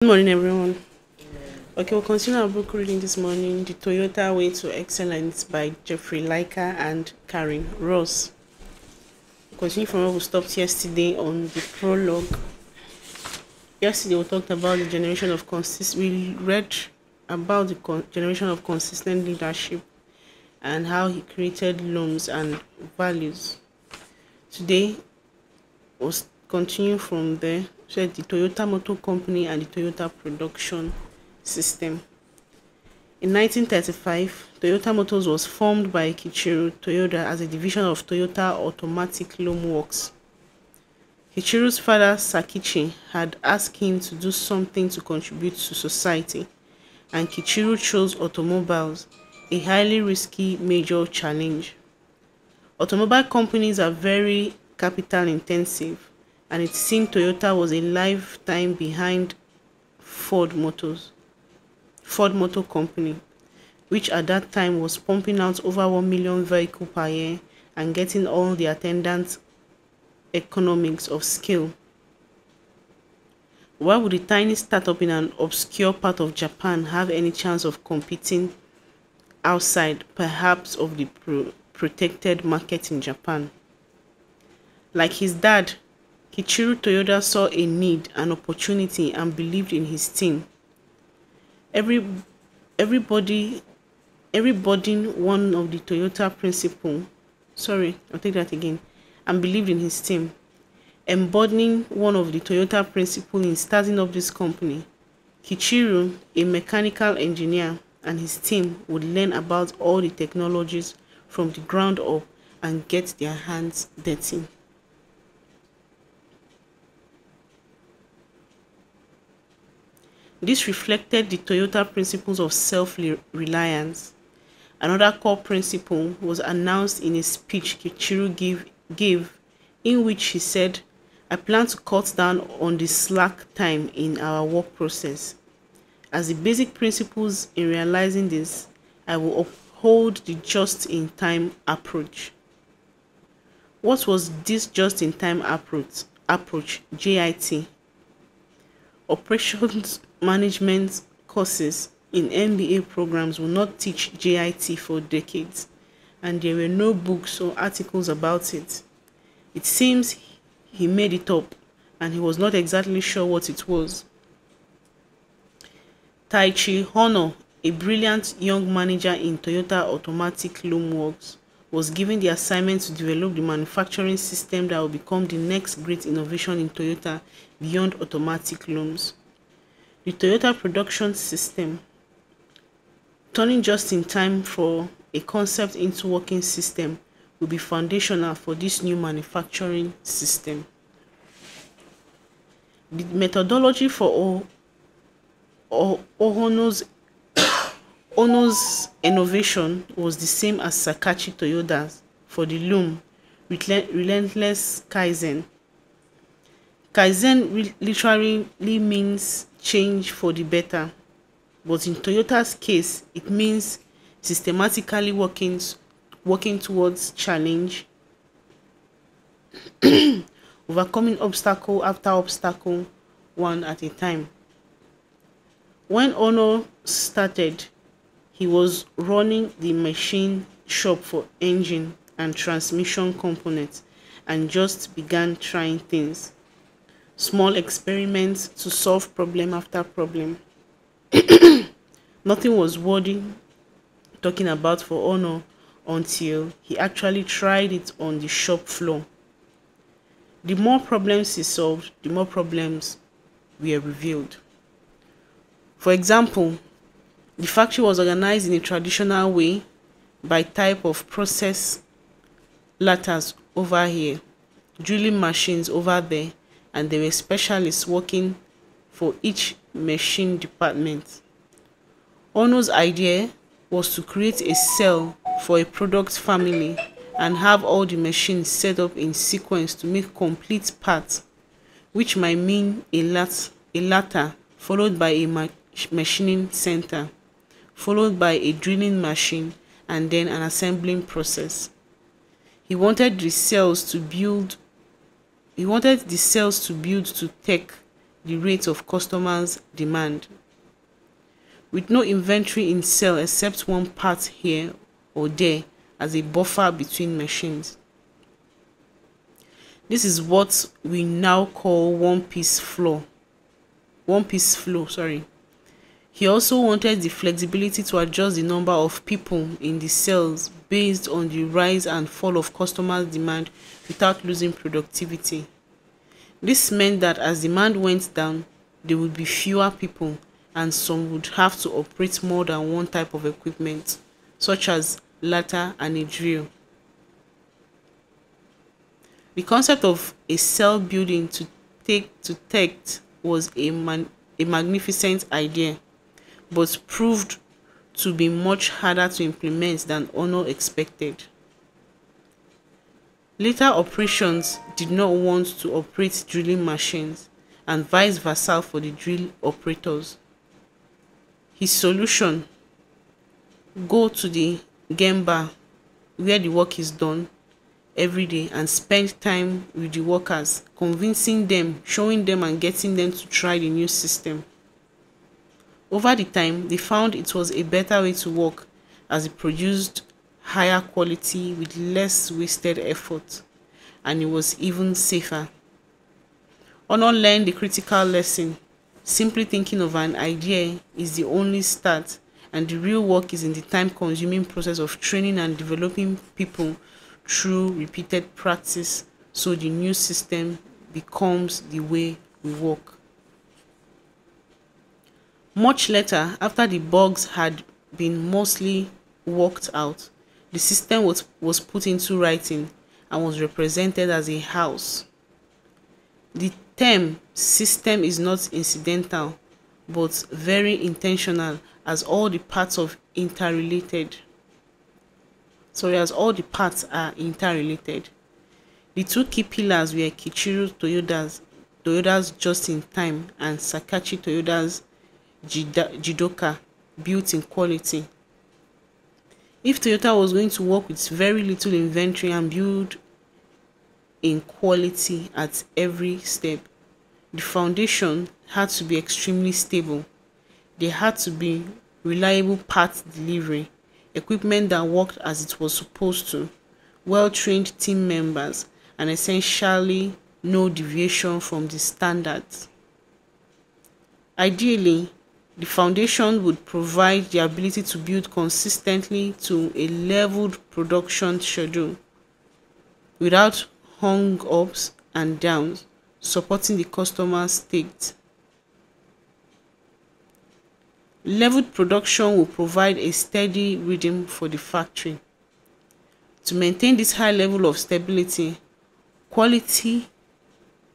Good morning, everyone. Okay, we'll continue our book reading this morning, The Toyota Way to Excellence by Jeffrey Leica and Karen Ross. We'll continue from where we stopped yesterday on the prologue. Yesterday, we talked about the generation of we read about the generation of consistent leadership and how he created norms and values. Today, we'll continue from there. So the Toyota Motor Company and the Toyota production system. In 1935, Toyota Motors was formed by Kiichiro Toyoda as a division of Toyota Automatic Loom Works. Kiichiro's father, Sakichi, had asked him to do something to contribute to society, and Kiichiro chose automobiles, a highly risky major challenge. Automobile companies are very capital intensive, and it seemed Toyota was a lifetime behind Ford Motor Company, which at that time was pumping out over 1 million vehicles per year and getting all the attendant economics of scale. Why would a tiny startup in an obscure part of Japan have any chance of competing outside, perhaps, of the protected market in Japan? Like his dad, Kiichiro Toyoda saw a need, an opportunity, and believed in his team. Everybody one of the Toyota principle. And believed in his team. Embodying one of the Toyota principle in starting up this company, Kiichiro, a mechanical engineer, and his team would learn about all the technologies from the ground up and get their hands dirty. This reflected the Toyota principles of self-reliance. Another core principle was announced in a speech Kiichiro gave, in which he said, "I plan to cut down on the slack time in our work process. As the basic principles in realizing this, I will uphold the just-in-time approach." What was this just-in-time approach? JIT. Operations management courses in MBA programs will not teach JIT for decades, and there were no books or articles about it. It seems he made it up, and he was not exactly sure what it was. Taichi Hono, a brilliant young manager in Toyota Automatic Loom Works, was given the assignment to develop the manufacturing system that will become the next great innovation in Toyota beyond automatic looms. The Toyota production system, turning just in time for a concept into working system, will be foundational for this new manufacturing system. The methodology for Ono's innovation was the same as Sakachi Toyoda's for the loom, relentless Kaizen. Kaizen literally means change for the better, but in Toyota's case, it means systematically working towards challenge, overcoming obstacle after obstacle, one at a time. When Ono started, he was running the machine shop for engine and transmission components and just began trying things. Small experiments to solve problem after problem. Nothing was worthy talking about for Ono until he actually tried it on the shop floor. The more problems he solved, the more problems were revealed. For example, the factory was organized in a traditional way by type of process ladders over here, drilling machines over there, and there were specialists working for each machine department. Ono's idea was to create a cell for a product family and have all the machines set up in sequence to make complete parts, which might mean a ladder followed by a machining center, followed by a drilling machine, and then an assembling process. He wanted the cells to build to tech the rate of customers' demand. With no inventory in cell except one part here or there as a buffer between machines. This is what we now call one-piece flow. He also wanted the flexibility to adjust the number of people in the cells based on the rise and fall of customers' demand without losing productivity. This meant that as demand went down, there would be fewer people, and some would have to operate more than one type of equipment, such as ladder and a drill. The concept of a cell building to tech was a magnificent idea, but proved to be much harder to implement than Ono expected. Later operations did not want to operate drilling machines, and vice versa for the drill operators. His solution: go to the gemba where the work is done every day and spend time with the workers, convincing them, showing them and getting them to try the new system. Over the time, they found it was a better way to work as it produced higher quality with less wasted effort, and it was even safer. Ono learned the critical lesson: simply thinking of an idea is the only start, and the real work is in the time-consuming process of training and developing people through repeated practice, so the new system becomes the way we work. Much later, after the bugs had been mostly worked out, the system was put into writing and was represented as a house. The term system is not incidental, but very intentional, as all the parts are interrelated. The two key pillars were Kichiro Toyoda's just-in-time and Sakachi Toyoda's Jidoka, built in quality. If Toyota was going to work with very little inventory and build in quality at every step, the foundation had to be extremely stable. There had to be reliable parts delivery, equipment that worked as it was supposed to, well-trained team members, and essentially no deviation from the standards. Ideally, the foundation would provide the ability to build consistently to a leveled production schedule without hung-ups and downs, supporting the customer's state. Leveled production will provide a steady rhythm for the factory. To maintain this high level of stability, quality,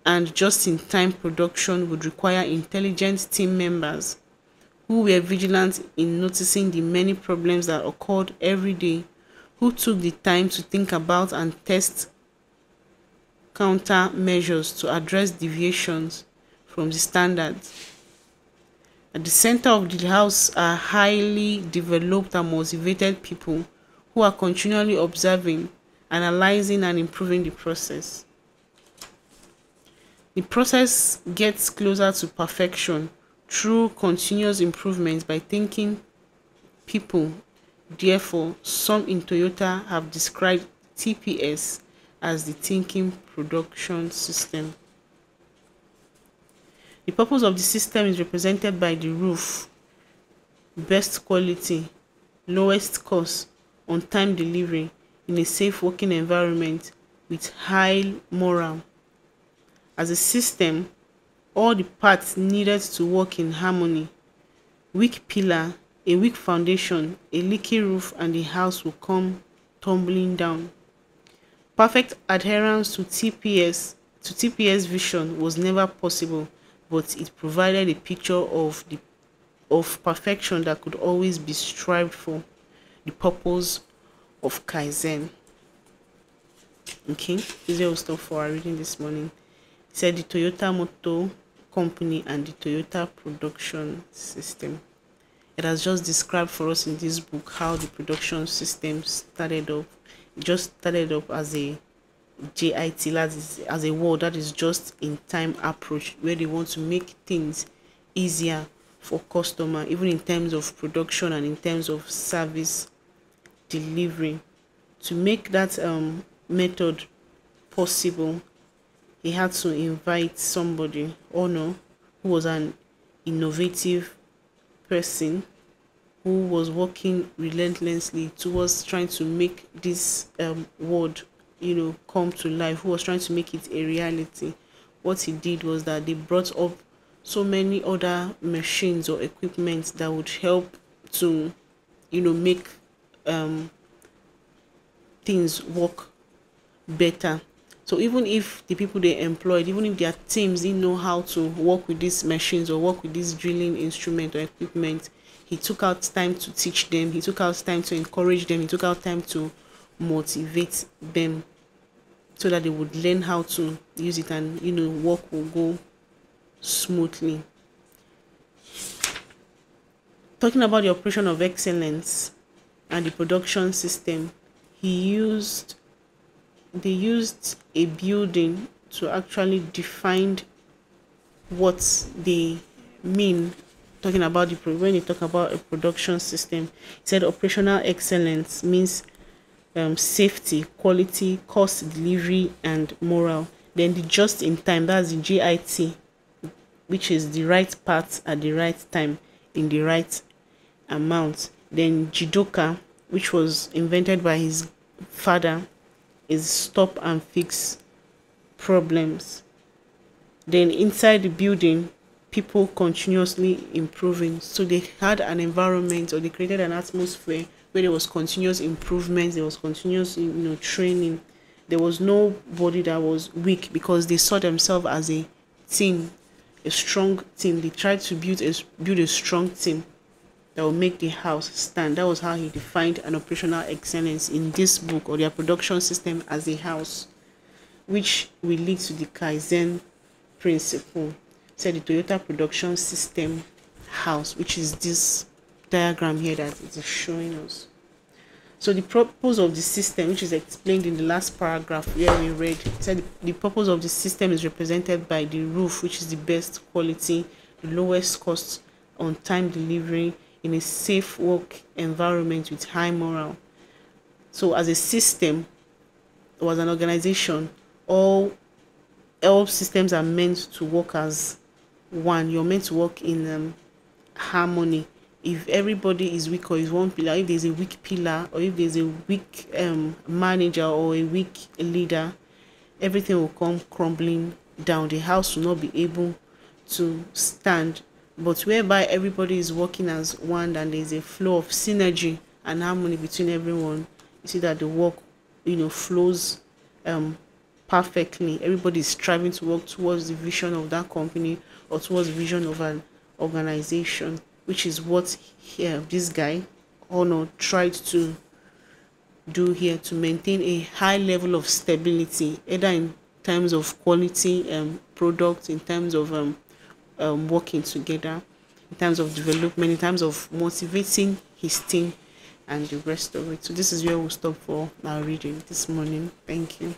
and just-in-time production would require intelligent team members who were vigilant in noticing the many problems that occurred every day, who took the time to think about and test countermeasures to address deviations from the standards. At the center of the house are highly developed and motivated people who are continually observing, analyzing, and improving the process. The process gets closer to perfection through continuous improvements by thinking people. Therefore, some in Toyota have described TPS as the thinking production system. The purpose of the system is represented by the roof: best quality, lowest cost, on-time delivery in a safe working environment with high morale. As a system, all the parts needed to work in harmony. Weak pillar, a weak foundation, a leaky roof, and the house will come tumbling down. Perfect adherence to TPS vision was never possible, but it provided a picture of perfection that could always be strived for, the purpose of Kaizen. Okay, this is all stuff for our reading this morning. It said the Toyota Motor Company and the Toyota production system. It has just described for us in this book how the production system started up. It just started up as a JIT, that is as a word, that is just in time approach, where they want to make things easier for customer, even in terms of production and in terms of service delivery. To make that method possible, he had to invite somebody, Ono, who was an innovative person who was working relentlessly towards trying to make this word, come to life, who was trying to make it a reality. What he did was that they brought up so many other machines or equipment that would help to, make things work better. So even if the people they employed, even if their teams didn't know how to work with these machines or work with this drilling instrument or equipment, he took out time to teach them, he took out time to encourage them, he took out time to motivate them so that they would learn how to use it, and work will go smoothly. Talking about the operation of excellence and the production system, they used a building to actually define what they mean. Talking about when you talk about a production system, it said operational excellence means safety, quality, cost, delivery, and morale. Then the just in time, that's the JIT, which is the right part at the right time in the right amount. Then Jidoka, which was invented by his father, is stop and fix problems. Then inside the building, people continuously improving. So they had an environment, or they created an atmosphere where there was continuous improvement, there was continuous training. There was nobody that was weak, because they saw themselves as a team, a strong team. They tried to build a strong team that will make the house stand. That was how he defined an operational excellence in this book, or their production system as a house, which will lead to the Kaizen principle. So the Toyota production system house, which is this diagram here that it is showing us. So the purpose of the system, which is explained in the last paragraph where we read, said the purpose of the system is represented by the roof, which is the best quality, the lowest cost, on time delivery, in a safe work environment with high morale. So as a system, or as an organization, all systems are meant to work as one. You're meant to work in harmony. If everybody is weak, or is one pillar, if there's a weak pillar, or if there's a weak manager or a weak leader, everything will come crumbling down. The house will not be able to stand. But whereby everybody is working as one, and there's a flow of synergy and harmony between everyone, you see that the work flows perfectly. Everybody is striving to work towards the vision of that company, or towards the vision of an organization, which is what this guy Ono tried to do here, to maintain a high level of stability, either in terms of quality product, in terms of working together, in terms of development, in terms of motivating his team, and the rest of it. So this is where we'll stop for our reading this morning. Thank you.